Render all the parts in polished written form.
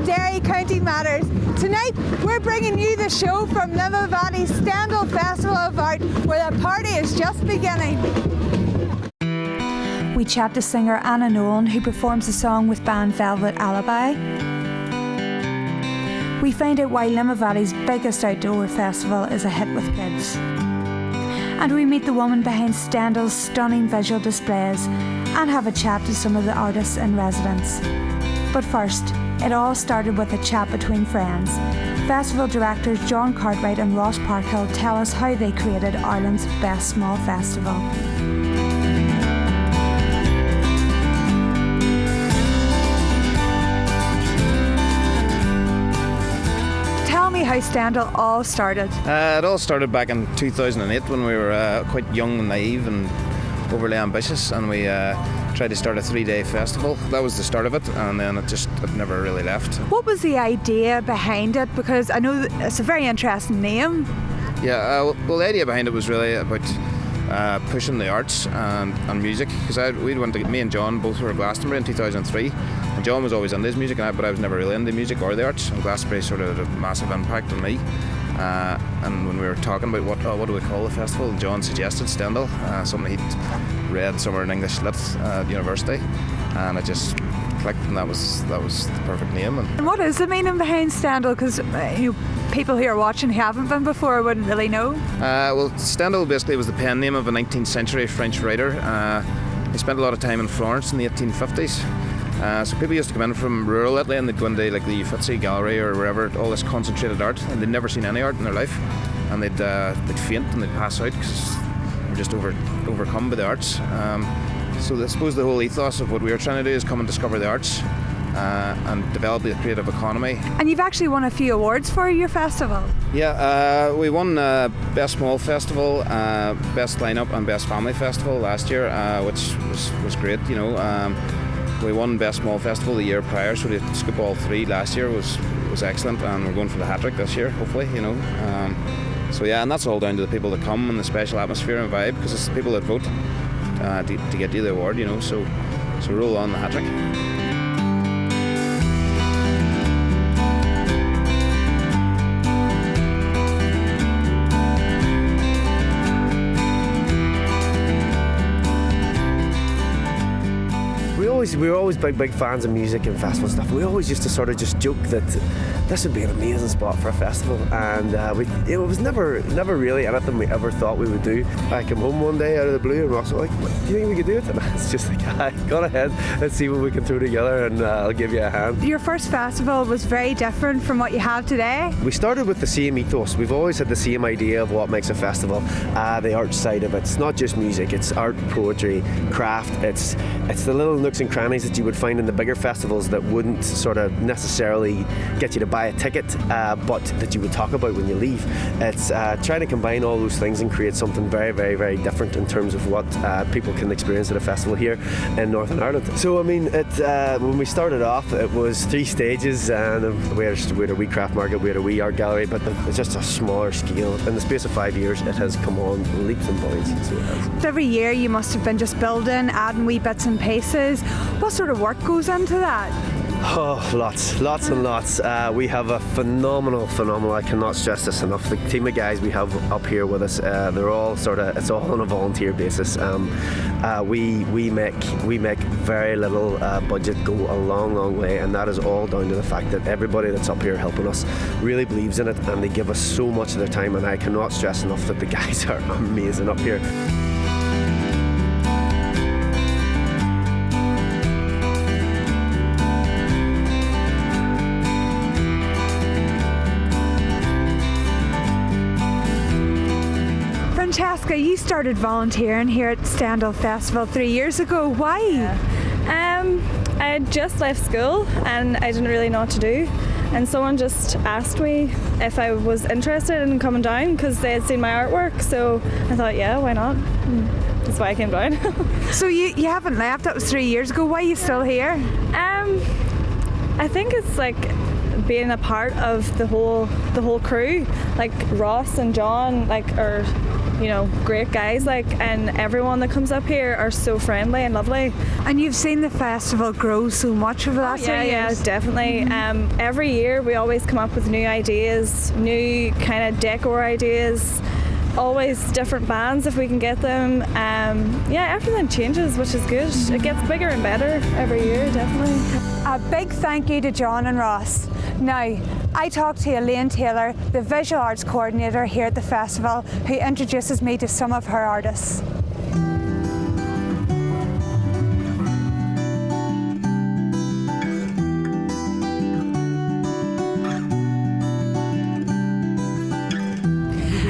Derry County Matters. Tonight we're bringing you the show from Limavady Valley's Stendhal Festival of Art, where the party is just beginning. We chat to singer Nolan, who performs the song with band Velvet Alibi. We find out why Limavady's biggest outdoor festival is a hit with kids. And we meet the woman behind Stendhal's stunning visual displays and have a chat to some of the artists in residence. But first, it all started with a chat between friends. Festival directors John Cartwright and Ross Parkhill tell us how they created Ireland's best small festival. Tell me how Stendhal all started. It all started back in 2008 when we were quite young and naive and overly ambitious, and we tried to start a 3-day festival. That was the start of it, and then it never really left. What was the idea behind it? Because I know it's a very interesting name. Yeah, well, the idea behind it was really about pushing the arts and music, because me and John both were at Glastonbury in 2003, and John was always into his music, but I was never really into music or the arts, and Glastonbury sort of had a massive impact on me. And when we were talking about what do we call the festival, John suggested Stendhal, something he'd read somewhere in English Lit at university, and it just clicked, and that was the perfect name. And what is the meaning behind Stendhal? Because people who are watching who haven't been before wouldn't really know. Well, Stendhal basically was the pen name of a 19th century French writer. He spent a lot of time in Florence in the 1850s. So people used to come in from rural Italy and they'd go into like the Uffizi Gallery or wherever, all this concentrated art, and they'd never seen any art in their life, and they'd faint and they'd pass out because they were just overcome by the arts. So I suppose the whole ethos of what we were trying to do is come and discover the arts and develop the creative economy. And you've actually won a few awards for your festival. Yeah, we won Best Small Festival, Best Lineup and Best Family Festival last year, which was great, you know. We won Best Small Festival the year prior, so to scoop all three last year was excellent, and we're going for the hat-trick this year, hopefully, you know. So yeah, and that's all down to the people that come and the special atmosphere and vibe, because it's the people that vote to get you the award, you know, so roll on the hat-trick. We were always big fans of music and festival stuff. We always used to sort of just joke that this would be an amazing spot for a festival, and it was never really anything we ever thought we would do. I came home one day out of the blue and Ross was like, do you think we could do it? And it's just like, go ahead, let's see what we can throw together, and I'll give you a hand. Your first festival was very different from what you have today. We started with the same ethos. We've always had the same idea of what makes a festival, the art side of it. It's not just music, it's art, poetry, craft, it's the little nooks and crannies that you would find in the bigger festivals that wouldn't sort of necessarily get you to buy a ticket, but that you would talk about when you leave. It's trying to combine all those things and create something very, very, very different in terms of what people can experience at a festival here in Northern Ireland. So I mean, when we started off, it was 3 stages, and we had a wee craft market, we had a wee art gallery, but it's just a smaller scale. In the space of 5 years, it has come on leaps and bounds. So it has. Every year you must have been just building, adding wee bits and pieces. What sort of work goes into that? Oh, lots and lots. We have a phenomenal, I cannot stress this enough. The team of guys we have up here with us, they're all it's all on a volunteer basis. We make very little budget go a long way, and that is all down to the fact that everybody that's up here helping us really believes in it, and they give us so much of their time, and I cannot stress enough that the guys are amazing up here. Franchesca, you started volunteering here at Stendhal Festival 3 years ago. Why? I had just left school and I didn't really know what to do. and someone just asked me if I was interested in coming down because they had seen my artwork, so I thought, yeah, why not? That's why I came down. So you haven't left, that was 3 years ago. Why are you still here? I think it's like being a part of the whole crew, like Ross and John, like are, you know, great guys, like, and everyone that comes up here are so friendly and lovely. And you've seen the festival grow so much over the last 3 years. Yeah, definitely. Every year we always come up with new ideas, new kind of decor ideas, always different bands if we can get them. Yeah, everything changes, which is good. It gets bigger and better every year, definitely. A big thank you to John and Ross. Now, I talked to Eliane Taylor, the visual arts coordinator here at the festival, who introduces me to some of her artists.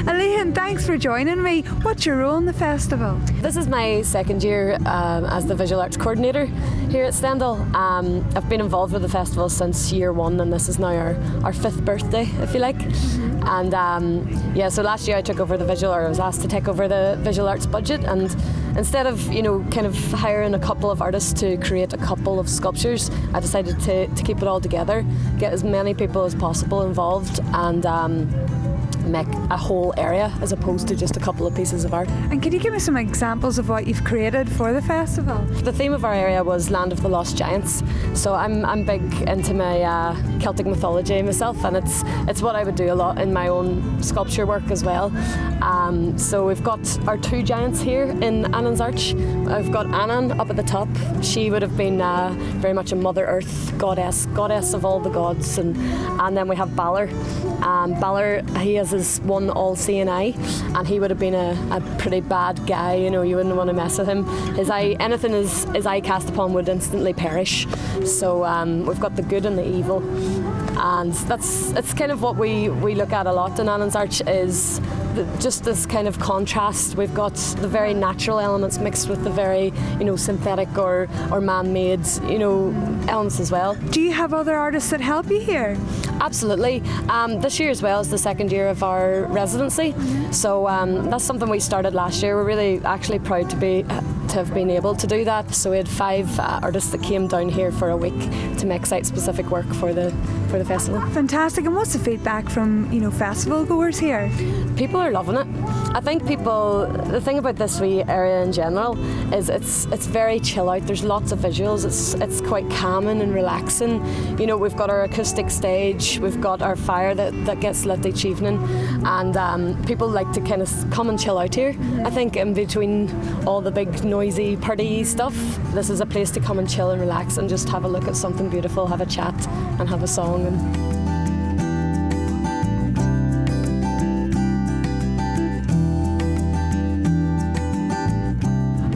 Eliane, thanks for joining me. What's your role in the festival? This is my second year as the visual arts coordinator here at Stendhal. I've been involved with the festival since year one, and this is now our fifth birthday, if you like. And yeah, so last year I took over I was asked to take over the visual arts budget, and instead of, you know, kind of hiring a couple of artists to create a couple of sculptures, I decided to keep it all together, get as many people as possible involved, and make a whole area as opposed to just a couple of pieces of art. And can you give me some examples of what you've created for the festival? The theme of our area was Land of the Lost Giants, so I'm big into my Celtic mythology myself, and it's what I would do a lot in my own sculpture work as well. So we've got our two giants here in Annan's Arch. I've got Annan up at the top. She would have been very much a Mother Earth goddess of all the gods, and then we have Balor. Balor, he has his one all-seeing eye, and he would have been a pretty bad guy, you know, you wouldn't want to mess with him. His eye, anything his eye cast upon would instantly perish. So we've got the good and the evil, and it's kind of what we look at a lot in Annan's Arch, is just this kind of contrast. We've got the very natural elements mixed with the very, you know, synthetic or man-made, you know, elements as well. Do you have other artists that help you here? Absolutely. This year as well is the second year of our residency, so that's something we started last year. We're really actually proud to have been able to do that. So we had 5 artists that came down here for a week to make site-specific work for the festival. Fantastic. And what's the feedback from, you know, festival goers here? People are loving it. I think the thing about this wee area in general is it's very chill out. There's lots of visuals. It's quite calming and relaxing. You know, we've got our acoustic stage, we've got our fire that gets lit each evening, and people like to kind of come and chill out here. I think in between all the big noisy party stuff, this is a place to come and chill and relax and just have a look at something beautiful, have a chat and have a song.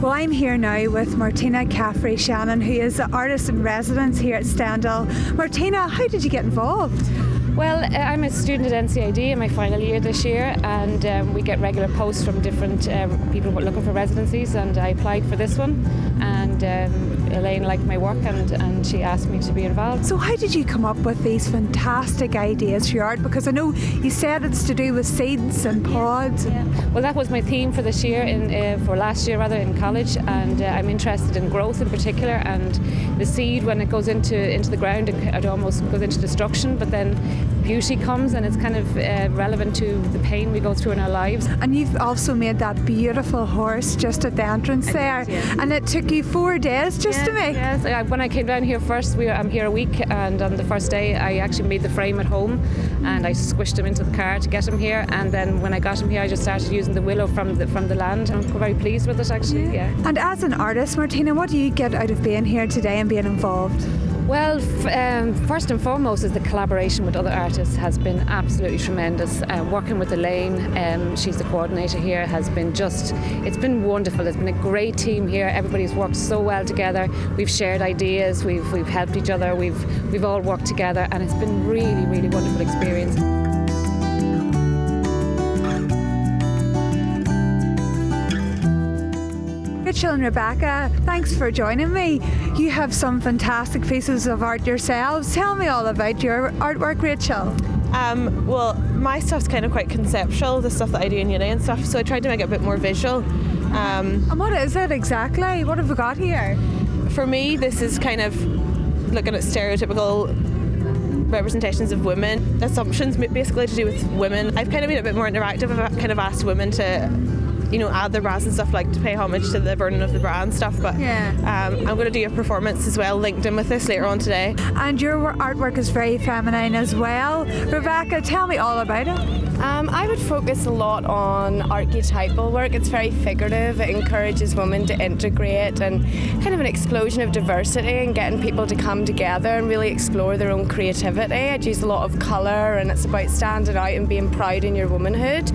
Well, I'm here now with Martina Caffrey-Shannon, who is the artist in residence here at Stendhal. Martina, how did you get involved? Well, I'm a student at NCID in my final year this year, and we get regular posts from different people looking for residencies, and I applied for this one, and Elaine liked my work and she asked me to be involved. So how did you come up with these fantastic ideas for your art? Because I know you said it's to do with seeds and pods. Yeah. Well, that was my theme for this year, for last year rather, in college, and I'm interested in growth in particular, and the seed, when it goes into the ground, it almost goes into destruction, but then beauty comes, and it's kind of relevant to the pain we go through in our lives. And you've also made that beautiful horse just at the entrance there, and it took you 4 days just to make. Yes, when I came down here first, I'm here a week, and on the first day I actually made the frame at home, and I squished him into the car to get him here, and then when I got him here I just started using the willow from the land. I'm very pleased with it, actually. Yeah. And as an artist, Martina, what do you get out of being here today and being involved? Well, first and foremost is the collaboration with other artists has been absolutely tremendous. Working with Eliane, she's the coordinator here, it's been wonderful. It's been a great team here. Everybody's worked so well together. We've shared ideas, we've helped each other, we've all worked together, and it's been really, really wonderful experience. Rachel and Rebecca, thanks for joining me. You have some fantastic pieces of art yourselves. Tell me all about your artwork, Rachel. Well, my stuff's kind of quite conceptual, the stuff that I do in uni and stuff, so I tried to make it a bit more visual. And what is it exactly? What have we got here? For me, this is kind of looking at stereotypical representations of women, assumptions basically to do with women. I've kind of made it a bit more interactive. I've kind of asked women to, add their bras and stuff, like to pay homage to the burning of the bra and stuff. But I'm going to do a performance as well linked in with this later on today. And your artwork is very feminine as well. Rebecca, tell me all about it. I would focus a lot on archetypal work. It's very figurative. It encourages women to integrate and kind of an explosion of diversity and getting people to come together and really explore their own creativity. I'd use a lot of colour, and it's about standing out and being proud in your womanhood.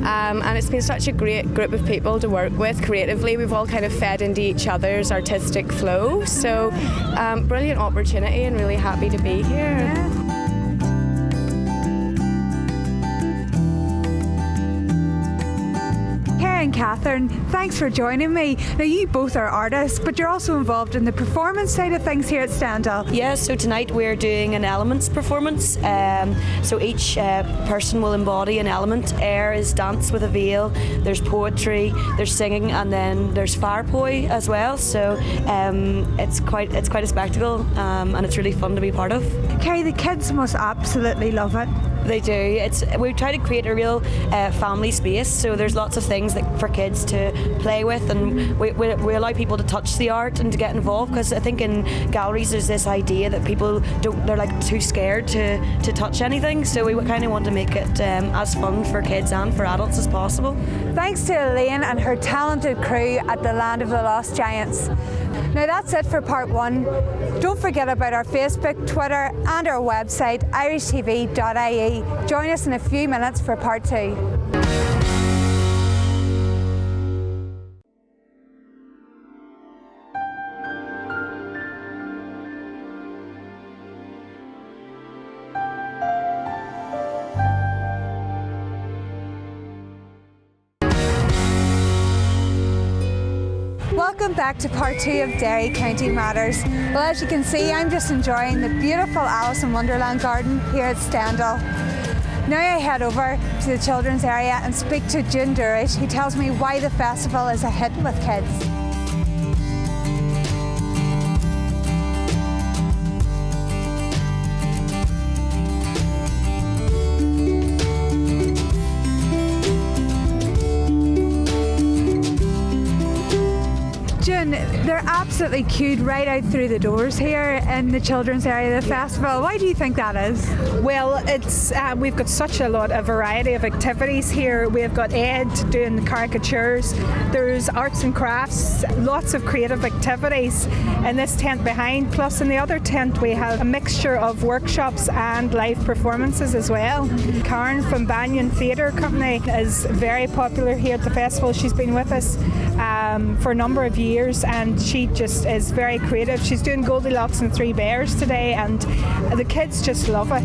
And it's been such a great group of people to work with creatively. We've all kind of fed into each other's artistic flow. So brilliant opportunity and really happy to be here. Yeah. And Catherine, thanks for joining me. Now, you both are artists, but you're also involved in the performance side of things here at Stendhal. Yeah, so tonight we're doing an elements performance. So each person will embody an element. Air is dance with a veil, there's poetry, there's singing, and then there's fire poi as well. So it's quite a spectacle, and it's really fun to be part of. Kerry, the kids must absolutely love it. They do. We try to create a real family space, so there's lots of things for kids to play with, and we allow people to touch the art and to get involved, because I think in galleries there's this idea that people they're like too scared to touch anything, so we kind of want to make it as fun for kids and for adults as possible. Thanks to Eliane and her talented crew at the Land of the Lost Giants. Now that's it for part one. Don't forget about our Facebook, Twitter and our website irishtv.ie. Join us in a few minutes for part two. Welcome back to part two of Derry County Matters. Well, as you can see, I'm just enjoying the beautiful Alice in Wonderland garden here at Stendhal. Now I head over to the children's area and speak to June Durish, who tells me why the festival is a hit with kids. June, they're absolutely queued right out through the doors here in the children's area of the festival. Why do you think that is? Well, it's we've got such a lot of variety of activities here. We've got Ed doing the caricatures, there's arts and crafts, lots of creative activities in this tent behind, plus in the other tent we have a mixture of workshops and live performances as well. Karen from Banyan Theatre Company is very popular here at the festival. She's been with us for a number of years, and she just is very creative. She's doing Goldilocks and Three Bears today, and the kids just love it.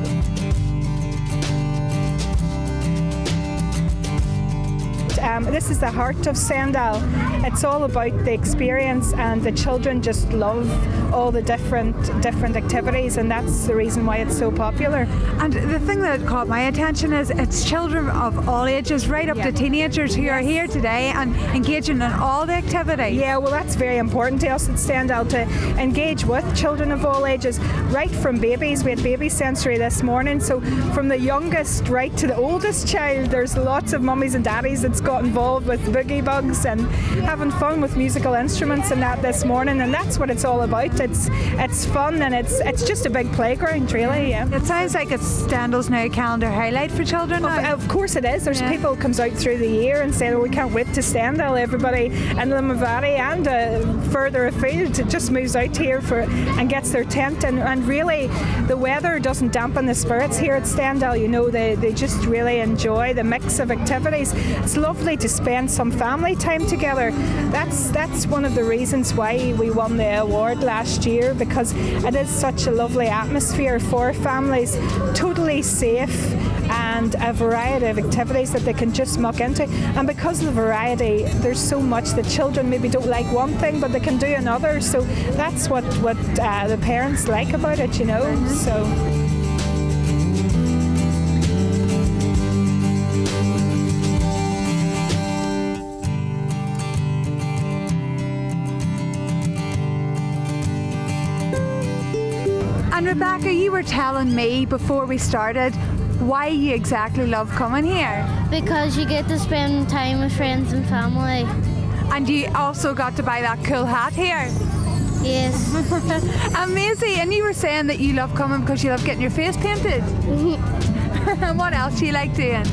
This is the heart of Stendhal. It's all about the experience, and the children just love all the different activities, and that's the reason why it's so popular. And the thing that caught my attention is it's children of all ages, right up to teenagers, who are here today and engaging in all the activities. Yeah, well, that's very important to us at Stendhal, to engage with children of all ages, right from babies. We had baby sensory this morning, so from the youngest right to the oldest child, there's lots of mummies and daddies that's got involved with boogie bugs and having fun with musical instruments and that this morning, and that's what it's all about. It's fun, and it's just a big playground, really. Yeah. It sounds like it's Stendhal's now calendar highlight for children now. Of course it is. There's people who comes out through the year and say, we can't wait to Stendhal. Everybody in Limavady and further afield just moves out here and gets their tent, and really the weather doesn't dampen the spirits here at Stendhal. You know, they just really enjoy the mix of activities. It's lovely to spend some family time together. That's one of the reasons why we won the award last year, because it is such a lovely atmosphere for families, totally safe, and and a variety of activities that they can just muck into. And because of the variety, there's so much that children maybe don't like one thing, but they can do another. So that's what the parents like about it, you know. So. And Rebecca, you were telling me before we started why you exactly love coming here. Because you get to spend time with friends and family. And you also got to buy that cool hat here. Yes. Amazing. And you were saying that you love coming because you love getting your face painted. And what else do you like doing?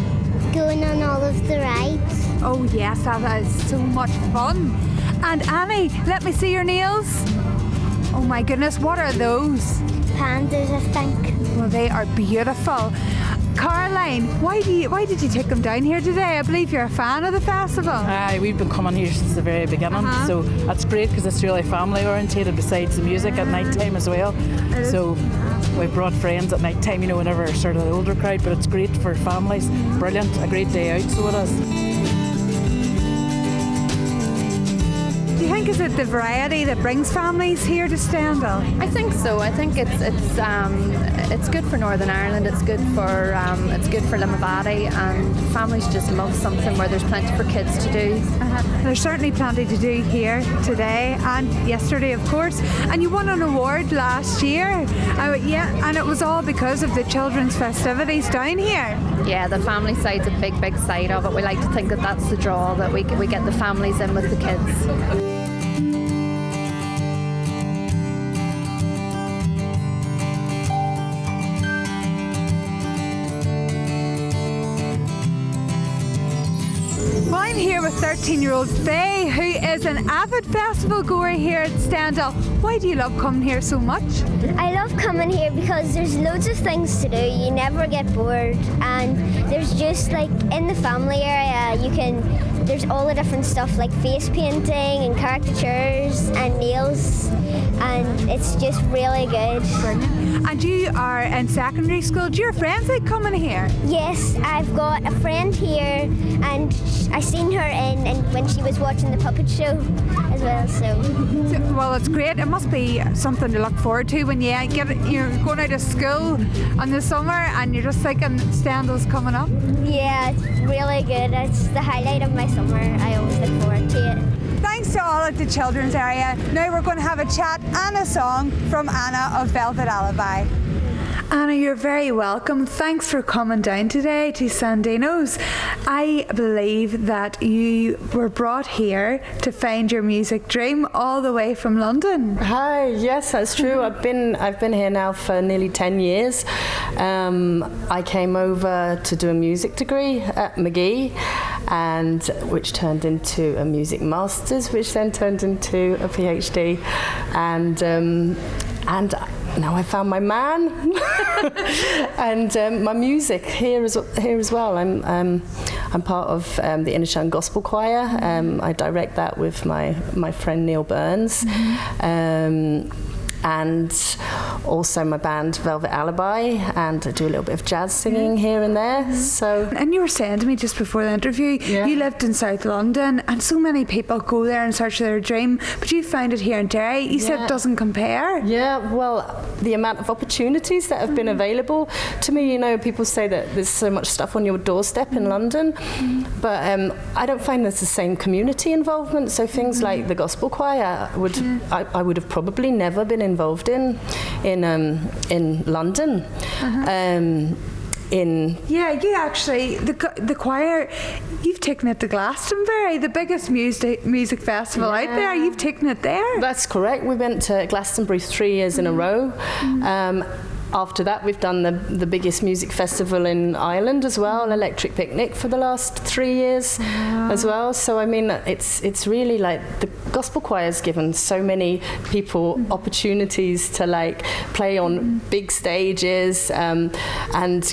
Going on all of the rides. Oh yes, that is so much fun. And Annie, let me see your nails. Oh my goodness, what are those? Pandas, I think. Well, they are beautiful. Caroline, why did you take them down here today? I believe you're a fan of the festival. Aye, we've been coming here since the very beginning, so that's great because it's really family orientated besides the music at night time as well. So we've brought friends at night time, you know, whenever sort of the older crowd, but it's great for families. Brilliant, a great day out, so it is. Do you think is it the variety that brings families here to Stendhal? I think so. I think it's good for Northern Ireland. It's good for Limavady, and families just love something where there's plenty for kids to do. There's certainly plenty to do here today and yesterday, of course. And you won an award last year. And it was all because of the children's festivities down here. Yeah, the family side's a big side of it. We like to think that that's the draw, that we get the families in with the kids. I'm here with 13-year-old Faye, who is an avid festival goer here at Stendhal. Why do you love coming here so much? I love coming here because there's loads of things to do. You never get bored, and there's just like in the family area there's all the different stuff like face painting and caricatures and nails, and it's just really good. Brilliant. And you are in secondary school. Do your friends like coming here? Yes, I've got a friend here, and I seen her in when she was watching the puppet show as well. So well, it's great. It must be something to look forward to when you're going out of school in the summer and you're just thinking Stendhal's coming up. Yeah, it's really good. It's the highlight of my summer. I always look forward to it. Thanks to all at the children's area. Now we're going to have a chat and a song from Anna of Velvet Alibi. Anna, you're very welcome. Thanks for coming down today to Sandino's. I believe that you were brought here to find your music dream all the way from London. Hi, yes, that's true. I've been here now for nearly 10 years. I came over to do a music degree at McGee, and which turned into a music master's, which then turned into a PhD, and now I found my man and my music here as well. I'm part of the Inishan Gospel Choir. I direct that with my friend Neil Burns. And also my band Velvet Alibi, and I do a little bit of jazz singing here and there. So, and you were saying to me just before the interview, you lived in South London, and so many people go there in search of their dream, but you found it here in Derry. You said it doesn't compare. Yeah, well, the amount of opportunities that have been available to me, you know, people say that there's so much stuff on your doorstep in London, but I don't find there's the same community involvement. So things like the gospel choir I would have probably never been involved in London. You actually the choir, you've taken it to Glastonbury, the biggest music festival out there. You've taken it there. That's correct. We went to Glastonbury 3 years in a row. After that, we've done the biggest music festival in Ireland as well, Electric Picnic, for the last 3 years as well. So I mean, it's really like the gospel choir's given so many people opportunities to like play on big stages and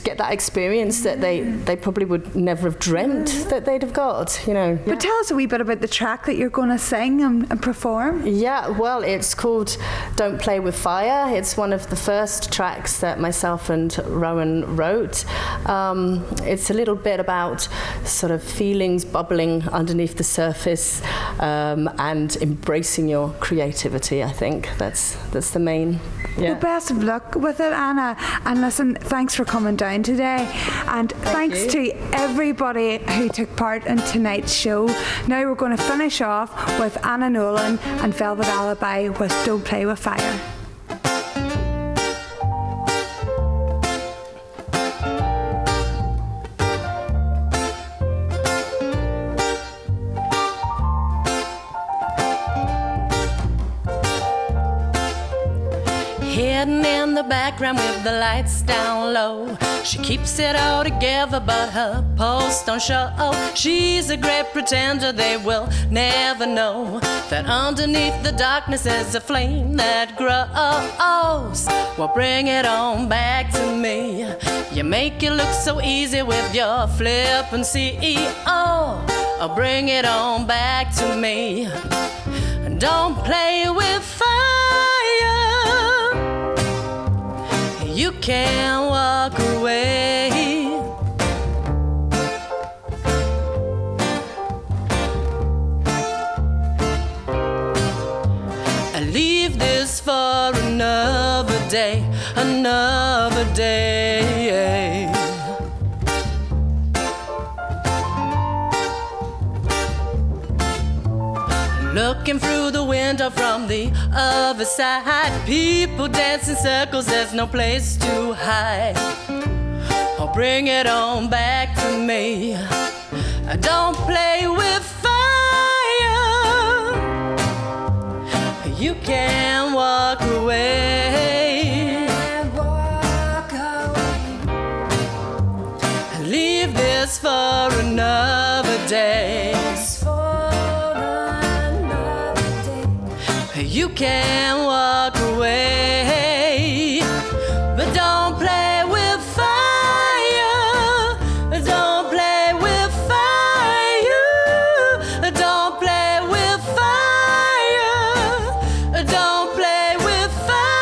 get that experience that they probably would never have dreamt that they'd have got, you know. But tell us a wee bit about the track that you're going to sing and perform. Yeah, well, it's called Don't Play With Fire. It's one of the first tracks lyrics that myself and Rowan wrote. It's a little bit about sort of feelings bubbling underneath the surface, and embracing your creativity. I think that's the main. Yeah. Well, best of luck with it, Anna. And listen, thanks for coming down today. And thanks to everybody who took part in tonight's show. Now we're going to finish off with Anna Nolan and Velvet Alibi with Don't Play With Fire. Hidden in the background with the lights down low. She keeps it all together, but her posts don't show. She's a great pretender, they will never know that underneath the darkness is a flame that grows. Well, bring it on back to me. You make it look so easy with your flippancy. Oh, bring it on back to me. Don't play with fire. You can't walk away. I leave this for another day, another day. Looking through the window from the other side, people dance in circles, there's no place to hide. Oh, bring it on back to me. Don't play with fire. You can't walk away. Leave this for another day. You can walk away, but don't play with fire. Don't play with fire. Don't play with fire. Don't play with fire.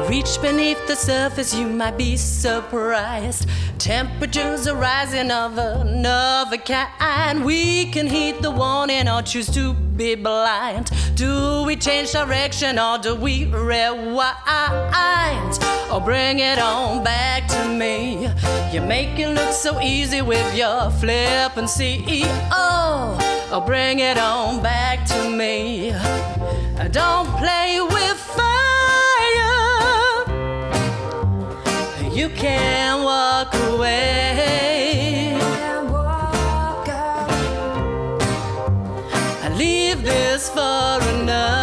Reach beneath the surface, you might be surprised. Temperatures are rising of another kind. We can heed the warning or choose to be blind. Do we change direction or do we rewind? Or bring it on back to me. You make it look so easy with your flippancy. Oh, or bring it on back to me. Don't play with fire. You can't walk away. I leave this for another.